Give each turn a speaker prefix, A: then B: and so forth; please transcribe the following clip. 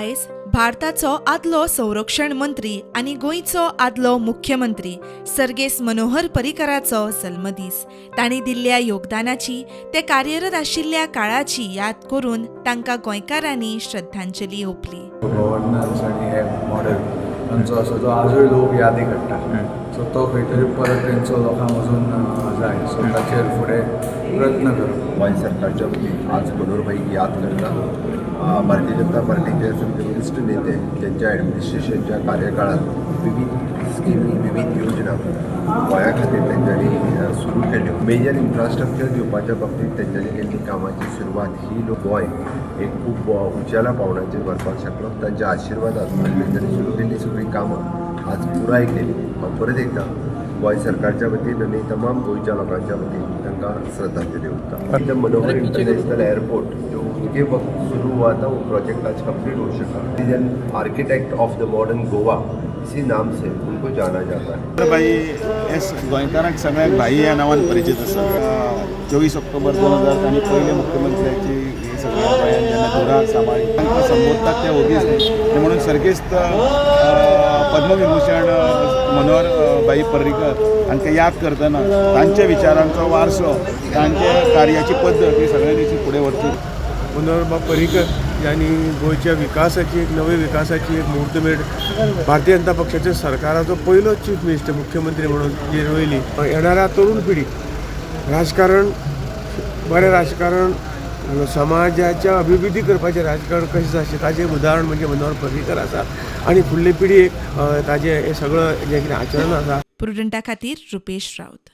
A: आयज भारताचो आदलो संरक्षण मंत्री आनी गोंयचो आदलो मुख्यमंत्री सर्गेस मनोहर पर्रीकराचो जल्मदीस। तांणी दिल्ल्या योगदानाची ते कार्यरत आशिल्ल्या काळाची याद करून तांकां गोंयकारांनी श्रद्धांजली ओंपली।
B: गव्हर्नन्स आनी हे मॉडेल तांचो असो जो आजूय लोक यादी करता, सो तो खंय तरी परत तेंचो लोकांक वचून जाय, सो ताचेर फुडें प्रयत्न करप।
C: गोंय सरकारच्या वतीन आज मनोहरभाई याद करता। भारतीय जनता पार्टीचे सगळे वरिष्ठ नेते त्यांच्या ॲडमिनिस्ट्रेशनच्या कार्यकाळात विविध स्किमी, विविध योजना गोंया खातीर तेंच्यांनी सुरू केल्यो। मेजर इन्फ्रास्ट्रक्चर दिवपाच्या बाबतींत तेंच्यांनी केल्ली कामाची सुरवात ही गोंय एक खूब उंचेल्या पावंड्याचेर व्हरपाक शकलो। तांच्या आशिर्वादांत तेंच्यांनी सुरू केल्ली सगळीं कामां आज पुराय केली। हांव परत एकदां गोंय सरकारच्या वतीन आनी तमाम गोंयच्या लोकांच्या वतीन तांकां श्रद्धांजली ओंपता। मनोहर इंटरनॅशनल एअरपोर्ट जो उनके वक्त शुरू हुआ था, वो प्रोजेक्ट आज कंप्लीट हो चुका है। An architect of the modern Goa इसी नाम से उनको जाना जाता है।
D: भाई एस गोंयकारांक सगळ्याक भाई ह्या नांवान परिचित आसा। 24 ऑक्टोबर 2000 तांणी पयले मुख्यमंत्र्याची ही सगळ्या गोंयांत जेन्ना धुरा सांबाळली तांकां संबोधतात ते ओबीयसली, म्हणून सर्गेस्त पद्मविभूषण मनोहर भाई पर्रीकर हांकां याद करतना तांच्या विचारांचो वारसो, तांच्या कार्याची पद्दत ही सगळ्यांनी फुडें व्हरची।
E: मनोहर पर्रीकर यांनी गोयच्या विकासाची एक नवी विकासाची एक मुहूर्तमेढ भारतीय जनता पक्षाच्या सरकाराचो पयलो चीफ मिनिस्टर मुख्यमंत्री म्हणून जी रोयली। येणाऱ्या तरुण पिढी राजकारण, बरें राजकारण, समाजाच्या अभिवृद्धी करपाचें राजकारण कशें जाता ताचें उदाहरण म्हणजे मनोहर पर्रीकर आसा आनी फुडले पिढीक ताजें हें सगळं जें कितें आचरण आसा।
A: प्रुडंटा खातीर रुपेश रावत।